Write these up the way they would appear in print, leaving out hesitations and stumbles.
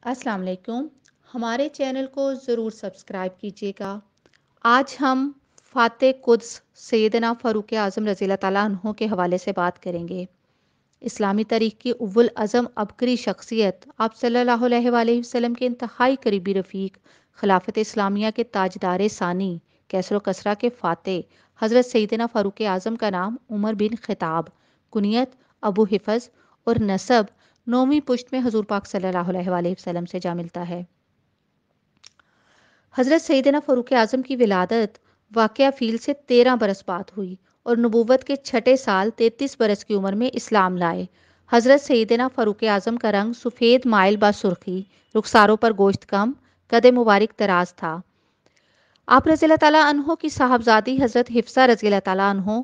अस्सलाम वालेकुम। हमारे चैनल को ज़रूर सब्सक्राइब कीजिएगा। आज हम फ़ाते कुद्स सैयदना फ़ारूक आज़म रज़ी अल्लाह ताला अन्हो के हवाले से बात करेंगे। इस्लामी तारीख़ की उव्वुल अज़म अबकरी शख्सियत आप सल्लल्लाहु अलैहि वसल्लम के इंतहाई करीबी रफ़ीक खिलाफत इस्लामिया के ताजदार सानी कैसर कसरा के फ़ाते हज़रत सैयदना फ़ारूक आज़म का नाम उमर बिन ख़िताब, कुनियत अबू हिफ़्ज़ और नसब नौवीं पुश्त में हुज़ूर पाक सल्लल्लाहु अलैहि वसल्लम से जा मिलता है। हज़रत सैयदना फ़ारूक आज़म की विलादत वाक़या फ़ील से 13 बरस बाद हुई और नबूवत के छठे साल 33 बरस की उम्र में इस्लाम लाए। हज़रत सैयदना फ़ारूक आज़म का रंग सफ़ेद माइल बा सुर्खी, रुखसारों पर गोश्त कम, कद मुबारक दराज था। आप रज़ी अल्लाह ताला अन्हो की साहबजादी हज़रत हिफ्सा रज़ी अल्लाह ताला अन्हो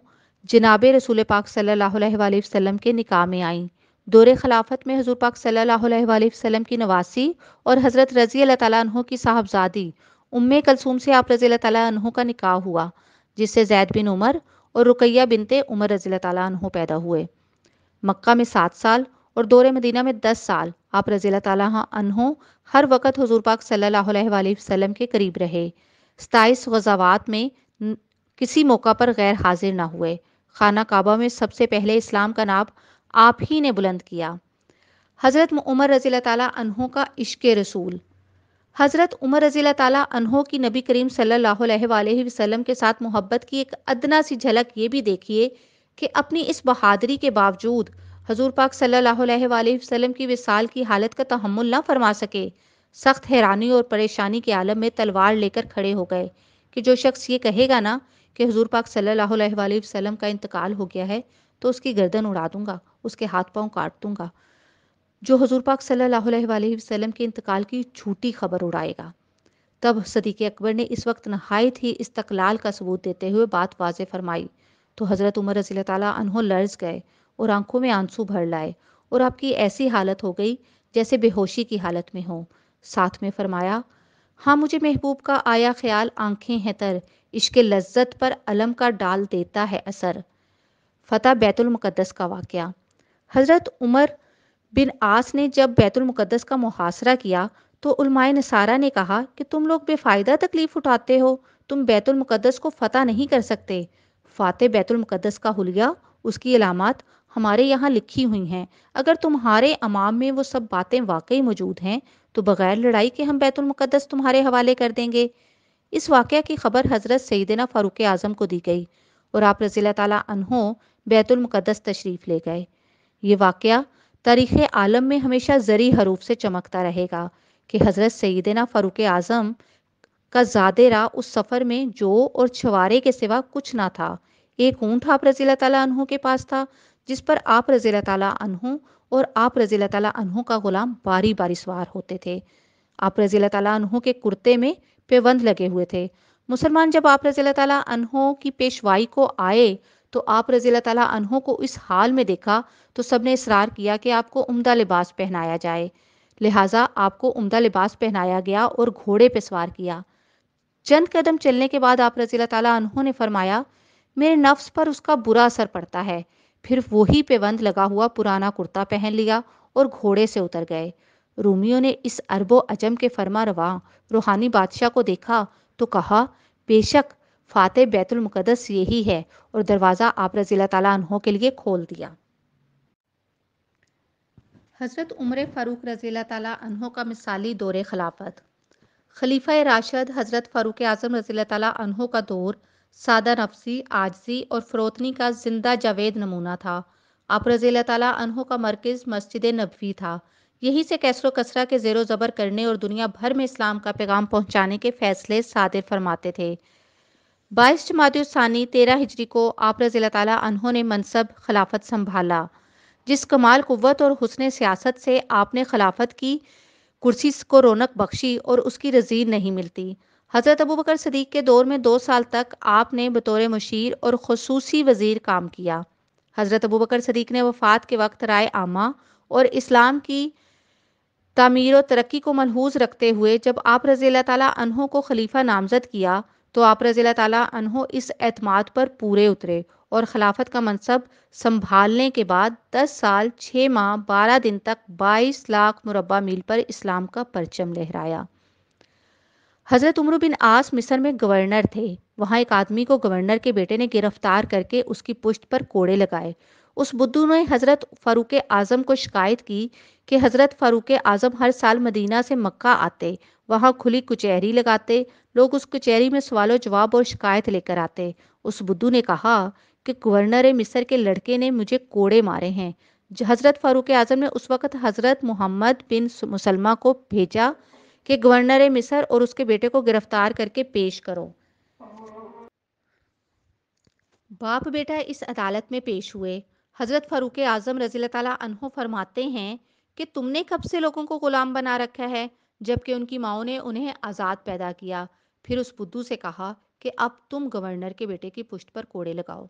जनाब रसूल पाक सल्लल्लाहु अलैहि वसल्लम के निकाह में आईं। दौरे खिलाफत में हुज़ूर पाक सल्लल्लाहु अलैहि वसल्लम की नवासी और हज़रत रज़ी अल्लाह ताला अन्हो की साहबजादी उम्मे कलसूम से आप रज़ी अल्लाह ताला अन्हो का निकाह हुआ, जिससे ज़ैद बिन उमर और रुकैया बिनते उमर रज़ी अल्लाह ताला अन्हो पैदा हुए। मक्का में 7 साल और दौरे मदीना में 10 साल आप रज़ी अल्लाह ताला अन्हो हर वक़्त हुज़ूर पाक सल्लल्लाहु अलैहि वसल्लम के करीब रहे। 27 ग़ज़वात में किसी मौका पर गैर हाजिर ना हुए। खाना काबा में सबसे पहले इस्लाम का नाम आप ही ने बुलंद किया। हज़रत उमर रज़ी अल्लाह ताला अन्हो का इश्क़ रसूल। हज़रत उमर रज़ी अल्लाह ताला अन्हो की नबी करीम सल्लल्लाहु अलैहि वसल्लम के साथ मोहब्बत की एक अदना सी झलक ये भी देखिए कि अपनी इस बहादुरी के बावजूद हजूर पाक सल्लल्लाहु अलैहि वसल्लम की विसाल की हालत का तहम्मुल ना फरमा सके। सख्त हैरानी और परेशानी के आलम में तलवार लेकर खड़े हो गए कि जो शख्स ये कहेगा ना कि हुजूर पाक सल्लल्लाहु अलैहि वसल्लम का इंतकाल हो गया है तो उसकी गर्दन उड़ा दूंगा, उसके हाथ पांव काट दूंगा। जो हुजूर पाक सल्लल्लाहु अलैहि वसल्लम के इंतकाल की झूठी खबर उड़ाएगा। तब सदीक़ अकबर ने इस वक्त नहायत ही इस्तक़लाल का सबूत देते हुए बात वाज़े फरमाई तो हज़रत उमर रज़ी अल्लाह ताला अन्हो लर्ज़ गए और आंखों में आंसू भर लाए और आपकी ऐसी हालत हो गई जैसे बेहोशी की हालत में हो। साथ में फरमाया, हाँ मुझे महबूब का आया ख्याल आंखें हैं तर, इश्क़ लज्जत पर अलम का डाल देता है असर। फ़तह बैतुल मुक़द्दस का वाक़या। हज़रत उमर बिन आस ने जब बैतुल मुक़द्दस का मुहासरा किया तो उलमाए नसारा ने कहा कि तुम लोग बेफ़ायदा तकलीफ़ उठाते हो, तुम बैतुल मुक़द्दस को फ़तह नहीं कर सकते। फ़ाते बैतुल मुक़द्दस का हुलिया, उसकी अलामात हमारे यहाँ लिखी हुई हैं। अगर तुम्हारे अमाम में वो सब बातें वाकई मौजूद हैं तो बग़ैर लड़ाई के हम बैतुल मुक़द्दस तुम्हारे हवाले कर देंगे। इस वाक़या की खबर हज़रत सैयदना फ़ारूक आज़म को दी गई और आप रज़ी अल्लाह ताला अन्हो बैतुल मुक़द्दस तशरीफ़ ले गए। ये वाक़या तारीख़ आलम में हमेशा ज़री हरूफ से चमकता रहेगा कि हज़रत सैयदना फ़ारूक आज़म का ज़ादेरा उस सफ़र में जो और छवारे के सिवा कुछ ना था। एक ऊँट आप रज़ी अल्लाह ताला अन्हो के पास था जिस पर आप रज़ी अल्लाह ताला अन्हो और आप रज़ी अल्लाह ताला अन्हो का ग़ुलाम बारी बारी सवार होते थे। आप रज़ी अल्लाह ताला अन्हो के कुर्ते में पेवंद लगे हुए थे। मुसलमान जब आप रज़ी अल्लाह ताला अन्हो की पेशवाई को आए तो आप रज़ी अल्लाह ताला अन्हो को इस हाल में देखा तो सबने इसरार किया कि आपको उम्दा लिबास पहनाया जाए। लिहाजा आपको उम्दा लिबास पहनाया गया और घोड़े पे सवार किया। चंद कदम चलने के बाद आप रज़ी अल्लाह ताला अन्हो ने फरमाया, मेरे नफ्स पर उसका बुरा असर पड़ता है। फिर वही पेवंद लगा हुआ पुराना कुर्ता पहन लिया और घोड़े से उतर गए। रूमियों ने इस अरबो अजम के फरमा रवा रूहानी बादशाह को देखा तो कहा, बेशक फ़ाते बैतुल मुक़द्दस यही है, और दरवाज़ा आप रज़ी अल्लाह ताला अन्हो के लिए खोल दिया। हज़रत उमर फ़ारूक रज़ी अल्लाह ताला अन्हो का मिसाली दौरे खिलाफत। खलीफा राशिद हज़रत फ़ारूक आज़म रज़ी अल्लाह ताला अन्हो का दौर सादा नफसी, आजजी और फ़रोतनी का जिंदा जावेद नमूना था। आप रज़ी अल्लाह ताला अन्हो का मरकज़ मस्जिद नबवी था। यहीं से कैसर कसरा के ज़ेरो ज़बर करने और दुनिया भर में इस्लाम का पैगाम पहुँचाने के फ़ैसले सादिर फरमाते थे। 22 जमादुस्सानी 13 हिजरी को आप रज़ी अल्लाह ताला अन्हो ने मनसब खिलाफत संभाला। जिस कमाल कुव्वत और हुस्न सियासत से आपने खिलाफत की कुर्सी को रौनक बख्शी और उसकी रज़ीन नहीं मिलती। हज़रत अबू बकर सदीक़ के दौर में 2 साल तक आपने बतौर मुशीर और खुसूसी वज़ीर काम किया। हज़रत अबू बकर सदीक़ ने वफ़ात के वक्त राय आमा और इस्लाम की तामीर और तरक्की को मलहूज़ रखते हुए जब आप रज़ी अल्लाह ताला अन्हो को खलीफा नामज़द किया तो आप रज़ी अल्लाह ताला अन्हो इस एतमाद पर पूरे उतरे اور خلافت کا منصب سنبھالنے کے بعد 10 سال 6 ماہ 12 دن تک 22 لاکھ مربع میل پر اسلام کا پرچم لہرایا۔ حضرت عمرو بن عاص مصر میں گورنر تھے۔ وہاں ایک آدمی کو گورنر کے بیٹے نے گرفتار کر کے اس کی پشت پر کوڑے لگائے۔ اس بدھو نے حضرت فاروق اعظم کو شکایت کی کہ حضرت فاروق اعظم ہر سال مدینہ سے مکہ آتے، وہاں کھلی کچہری لگاتے، لوگ اس کچہری میں سوال و جواب اور شکایت لے کر آتے۔ اس بدھو نے کہا کہ گورنر مصر کے لڑکے نے مجھے کوڑے مارے ہیں۔ حضرت فاروق اعظم نے اس وقت حضرت محمد بن مسلمہ کو بھیجا کہ گورنر مصر اور اس کے بیٹے کو گرفتار کر کے پیش کرو۔ باپ بیٹا اس عدالت میں پیش ہوئے۔ حضرت فاروق اعظم رضی اللہ تعالیٰ عنہ فرماتے ہیں کہ تم نے کب سے لوگوں کو غلام بنا رکھا ہے، جبکہ ان کی ماؤں نے انہیں آزاد پیدا کیا۔ پھر اس بدھو سے کہا کہ اب تم گورنر کے بیٹے کی پشت پر کوڑے لگاؤ۔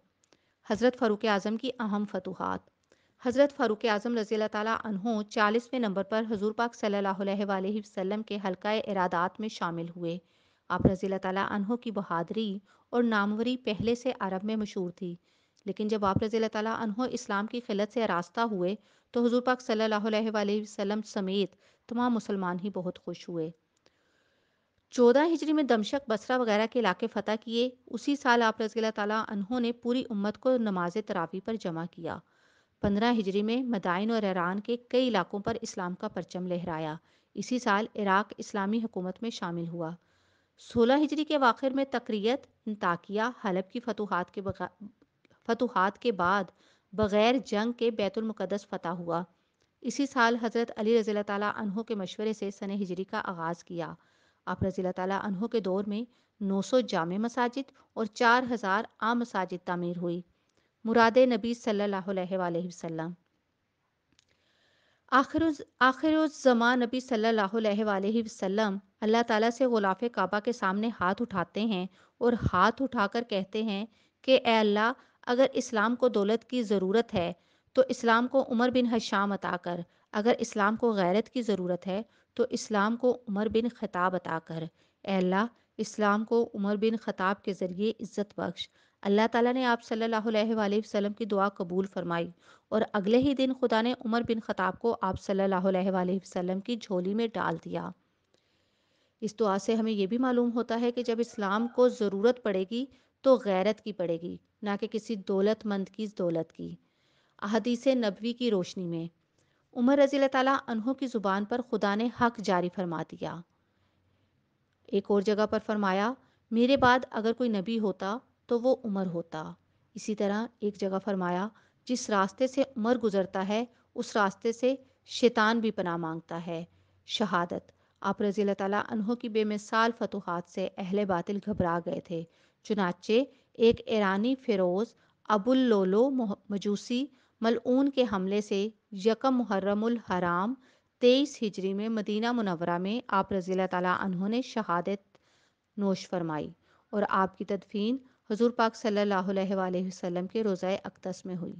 حضرت فاروق اعظم کی اہم فتوحات۔ حضرت فاروق اعظم رضی اللہ تعالیٰ عنہ 40ویں نمبر پر حضور پاک صلی اللہ علیہ وآلہ وسلم کے حلقہ ارادات میں شامل ہوئے۔ آپ رضی اللہ تعالیٰ عنہ کی بہادری اور ناموری پہلے سے عرب میں مشہور تھی، لیکن جب آپ رضی اللہ تعالیٰ عنہ اسلام کی خلت سے آراستہ ہوئے تو حضور پاک صلی اللہ علیہ وآلہ وسلم سمیت تمام مسلمان ہی بہت خوش ہوئے۔ 14 ہجری میں دمشق، بصرہ وغیرہ کے علاقے فتح کیے۔ اسی سال آپ رضی اللہ تعالیٰ عنہ نے پوری امت کو نماز تراویح پر جمع کیا۔ 15 ہجری میں مدائن اور ایران کے کئی علاقوں پر اسلام کا پرچم لہرایا۔ اسی سال عراق اسلامی حکومت میں شامل ہوا۔ 16 ہجری کے اواخر میں تقریت، انطاکیہ، حلب کی فتوحات کے بعد بغیر جنگ کے بیت المقدس فتح ہوا۔ اسی سال حضرت علی رضی اللہ تعالیٰ عنہ کے مشورے سے سنہ ہجری کا آغاز کیا۔ آپ رضی اللہ تعالیٰ عنہ کے دور میں 900 جامع مساجد اور 4000 عام مساجد تعمیر ہوئی۔ مراد نبی صلی اللہ علیہ وآلہ وسلم۔ آخر الزمان نبی صلی اللہ علیہ وآلہ وسلم اللہ تعالیٰ سے غلاف کعبہ کے سامنے ہاتھ اٹھاتے ہیں اور ہاتھ اٹھا کر کہتے ہیں کہ اے اللہ، اگر اسلام کو دولت کی ضرورت ہے تو اسلام کو عمر بن ہشام عطا کر، اگر اسلام کو غیرت کی ضرورت ہے تو اسلام کو عمر بن خطاب عطا کر۔ اے اللہ، اسلام کو عمر بن خطاب کے ذریعے عزت بخش۔ اللہ تعالیٰ نے آپ صلی اللہ علیہ وآلہ وسلم کی دعا قبول فرمائی اور اگلے ہی دن خدا نے عمر بن خطاب کو آپ صلی اللہ علیہ وآلہ وسلم کی جھولی میں ڈال دیا۔ اس دعا سے ہمیں یہ بھی معلوم ہوتا ہے کہ جب اسلام کو ضرورت پڑے گی تو غیرت کی پڑے گی، نہ کہ کسی دولت مند کی دولت کی۔ احادیث نبوی کی روشنی میں عمر رضی اللہ تعالیٰ عنہ کی زبان پر خدا نے حق جاری فرما دیا۔ ایک اور جگہ پر فرمایا، میرے بعد اگر کوئی نبی ہوتا تو وہ عمر ہوتا۔ اسی طرح ایک جگہ فرمایا، جس راستے سے عمر گزرتا ہے اس راستے سے شیطان بھی پناہ مانگتا ہے۔ شہادت۔ آپ رضی اللہ تعالیٰ عنہ کی بے مثال فتوحات سے اہل باطل گھبرا گئے تھے، چنانچہ ایک ایرانی فیروز ابو اللولو مجوسی ملعون کے حملے سے یکم محرم الحرام 23 ہجری میں مدینہ منورہ میں آپ رضی اللہ تعالیٰ عنہ نے شہادت نوش فرمائی اور آپ کی تدفین حضور پاک صلی اللہ علیہ وآلہ وسلم کے روضہ اقدس میں ہوئی۔